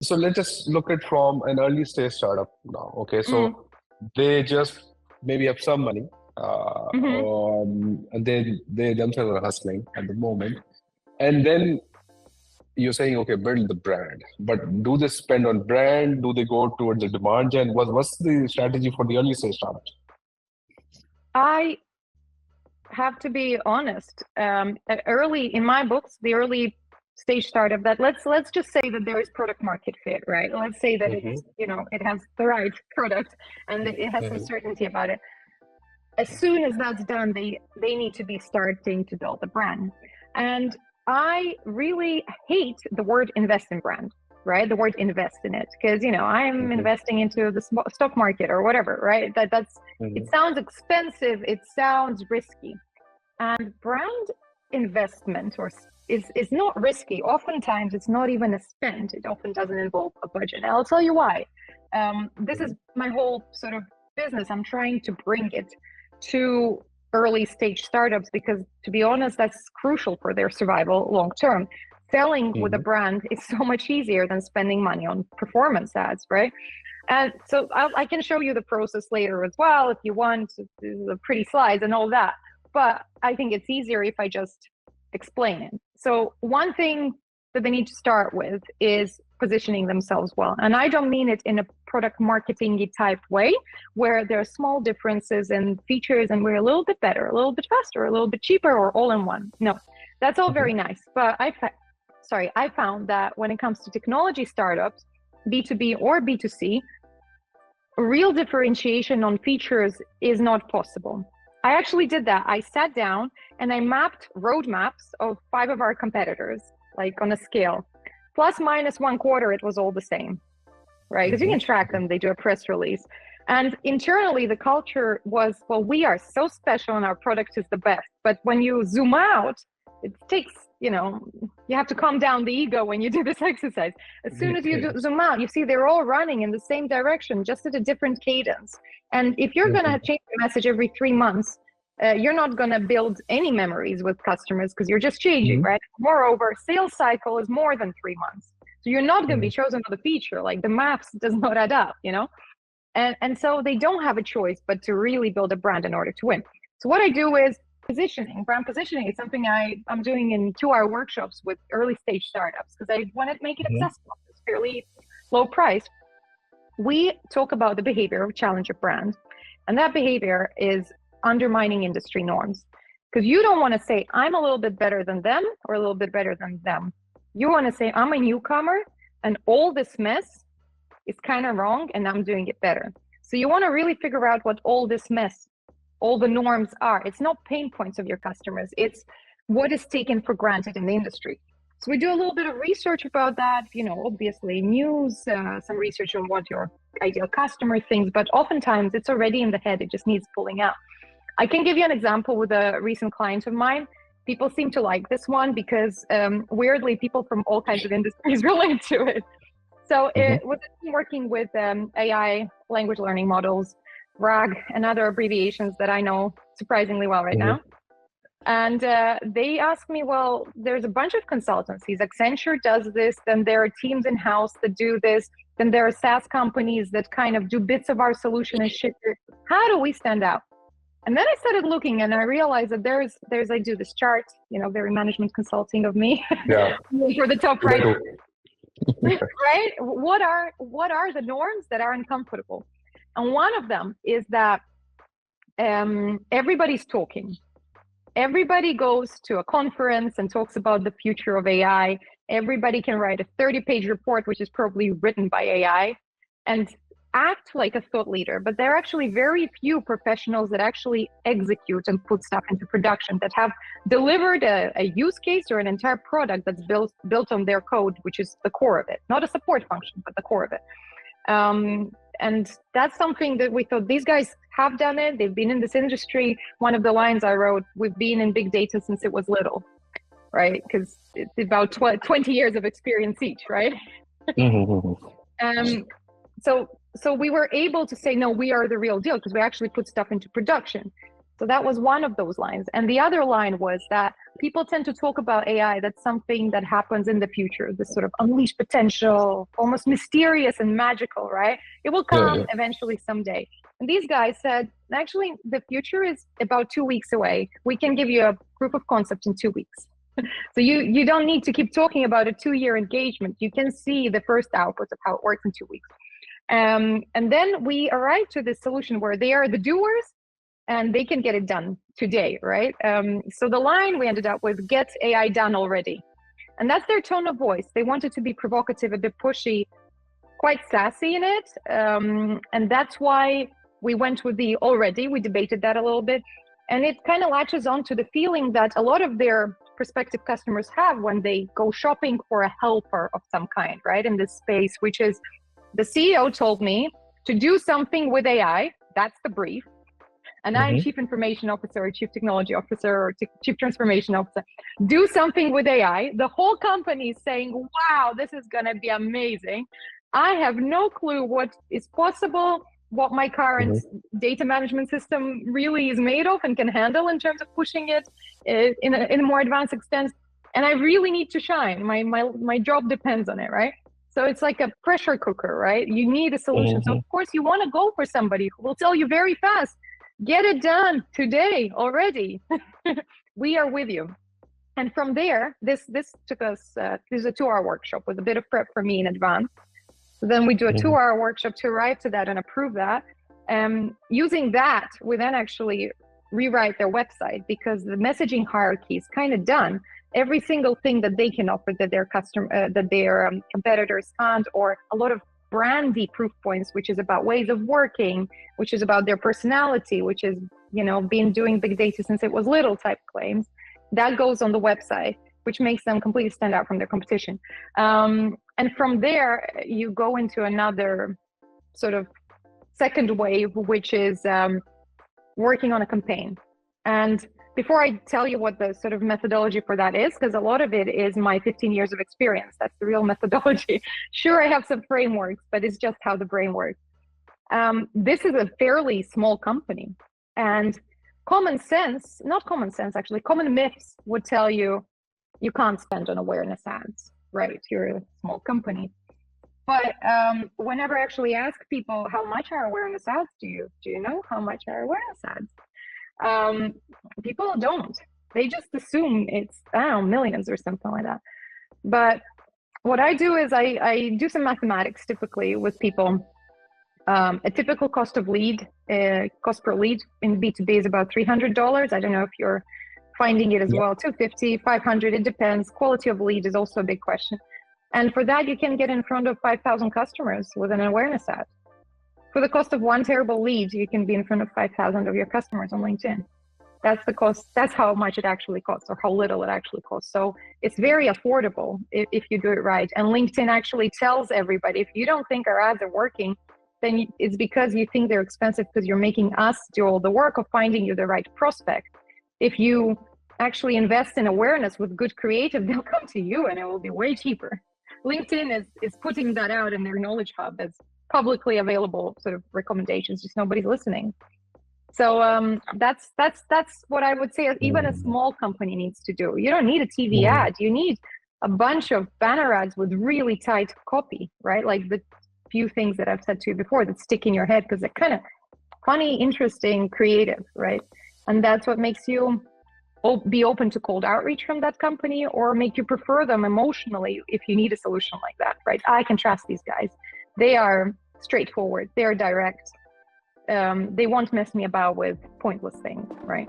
So let's just look at from an early stage startup now. Okay, Mm. so they just maybe have some money, Hmm. and they themselves are hustling at the moment, and then you're saying, okay, build the brand, but do they spend on brand? Do they go towards the demand gen? What's the strategy for the early stage startups? I have to be honest. Early in my books, the early stage startup, that let's just say that there is product market fit, right? Let's say that Mm-hmm. it's, it has the right product and it has some certainty about it. As soon as that's done, they need to be starting to build a brand. And I really hate the word invest in brand, right? The word invest in it, because I'm Mm-hmm. investing into the stock market or whatever, right? That's it Mm-hmm. sounds expensive, it sounds risky. And brand investment is not risky. Oftentimes, it's not even a spend. It often doesn't involve a budget. And I'll tell you why. This is my whole sort of business. I'm trying to bring it to early stage startups because, to be honest, that's crucial for their survival long term. Selling with a Mm-hmm. brand is so much easier than spending money on performance ads, right? And so I can show you the process later as well if you want, the pretty slides and all that. But I think it's easier if I just explain it. So one thing that they need to start with is positioning themselves well. And I don't mean it in a product marketing type way where there are small differences in features and we're a little bit better, a little bit faster, a little bit cheaper, or all in one. No, that's all very nice. But I found that when it comes to technology startups, B2B or B2C, real differentiation on features is not possible. I actually did that. I sat down and I mapped roadmaps of 5 of our competitors, like on a scale. Plus minus 1/4, it was all the same, right? Because you Mm-hmm. can track them, they do a press release. And internally, the culture was, well, we are so special and our product is the best. But when you zoom out, it takes, you have to calm down the ego when you do this exercise. As soon as you zoom out, you see they're all running in the same direction, just at a different cadence. And if you're going to Mm-hmm. change the message every 3 months, you're not going to build any memories with customers because you're just changing, right? Moreover, sales cycle is more than 3 months. So you're not going to be chosen for the feature. Like the maths does not add up, And so they don't have a choice but to really build a brand in order to win. So what I do is positioning. Brand positioning is something I'm doing in 2-hour workshops with early stage startups because I want to make it Mm-hmm. accessible. It's fairly low price. We talk about the behavior of challenger brand, and that behavior is undermining industry norms. Because you don't want to say, I'm a little bit better than them or a little bit better than them. You want to say, I'm a newcomer and all this mess is kind of wrong and I'm doing it better. So you want to really figure out what all this mess, all the norms are. It's not pain points of your customers. It's what is taken for granted in the industry. So we do a little bit of research about that, obviously news, some research on what your ideal customer thinks, but oftentimes it's already in the head. It just needs pulling out. I can give you an example with a recent client of mine. People seem to like this one because weirdly, people from all kinds of industries relate to it. So it was working with AI language learning models, RAG, and other abbreviations that I know surprisingly well right now. And they asked me, well, there's a bunch of consultancies. Accenture does this, then there are teams in-house that do this, then there are SaaS companies that kind of do bits of our solution and shit. How do we stand out? And then I started looking and I realized that there's I do this chart, very management consulting of me Yeah. for the top right. Right. Right? What are the norms that are uncomfortable? And one of them is that everybody's talking. Everybody goes to a conference and talks about the future of AI. Everybody can write a 30-page report, which is probably written by AI, and act like a thought leader. But there are actually very few professionals that actually execute and put stuff into production, that have delivered a use case or an entire product that's built on their code, which is the core of it. Not a support function, but the core of it. And that's something that we thought these guys have done it. They've been in this industry. One of the lines I wrote, we've been in big data since it was little, right? Because it's about 20 years of experience each, right? So we were able to say, no, we are the real deal because we actually put stuff into production. So that was one of those lines. And the other line was that people tend to talk about AI, that's something that happens in the future, this sort of unleashed potential, almost mysterious and magical, right? It will come eventually someday. And these guys said, actually, the future is about 2 weeks away. We can give you a proof of concept in 2 weeks. So you don't need to keep talking about a 2-year engagement. You can see the first outputs of how it works in 2 weeks. And then we arrived to this solution where they are the doers and they can get it done today, right? So the line we ended up with, get AI done already. And that's their tone of voice. They wanted to be provocative, a bit pushy, quite sassy in it. And that's why we went with the already. We debated that a little bit. And it kind of latches on to the feeling that a lot of their prospective customers have when they go shopping for a helper of some kind, right? In this space, which is, the CEO told me to do something with AI. That's the brief. And I'm chief information officer or chief technology officer or chief transformation officer. Do something with AI. The whole company is saying, wow, this is going to be amazing. I have no clue what is possible, what my current data management system really is made of and can handle in terms of pushing it in a more advanced extent. And I really need to shine. My job depends on it, right? So it's like a pressure cooker, right? You need a solution. So of course you want to go for somebody who will tell you very fast, get it done today already. We are with you. And from there, this took us, this is a 2-hour workshop with a bit of prep for me in advance. So then we do a 2-hour workshop to arrive to that and approve that. Using that, we then actually rewrite their website because the messaging hierarchy is kind of done. Every single thing that they can offer that their competitors can't, or a lot of brandy proof points, which is about ways of working, which is about their personality, which is, been doing big data since it was little type claims, that goes on the website, which makes them completely stand out from their competition. And from there, you go into another sort of second wave, which is working on a campaign. And before I tell you what the sort of methodology for that is, because a lot of it is my 15 years of experience, that's the real methodology. Sure, I have some frameworks, but it's just how the brain works. This is a fairly small company, and common myths would tell you, you can't spend on awareness ads, right? You're a small company. But whenever I actually ask people, how much are awareness ads? Do you know how much are awareness ads? People don't. They just assume it's, I don't know, millions or something like that. But what I do is I do some mathematics typically with people. A typical cost per lead in B2B is about $300. I don't know if you're finding it as well, $250, $500, it depends. Quality of lead is also a big question. And for that, you can get in front of 5,000 customers with an awareness ad. For the cost of one terrible lead, you can be in front of 5,000 of your customers on LinkedIn. That's the cost. That's how much it actually costs, or how little it actually costs. So it's very affordable if you do it right. And LinkedIn actually tells everybody, if you don't think our ads are working, then it's because you think they're expensive because you're making us do all the work of finding you the right prospect. If you actually invest in awareness with good creative, they'll come to you and it will be way cheaper. LinkedIn is putting that out in their knowledge hub as publicly available sort of recommendations, just nobody's listening. So that's what I would say even a small company needs to do. You don't need a TV ad. You need a bunch of banner ads with really tight copy, right? Like the few things that I've said to you before that stick in your head because they're kind of funny, interesting, creative, right? And that's what makes you be open to cold outreach from that company, or make you prefer them emotionally if you need a solution like that, right? I can trust these guys. They are straightforward. They're direct. They won't mess me about with pointless things, right?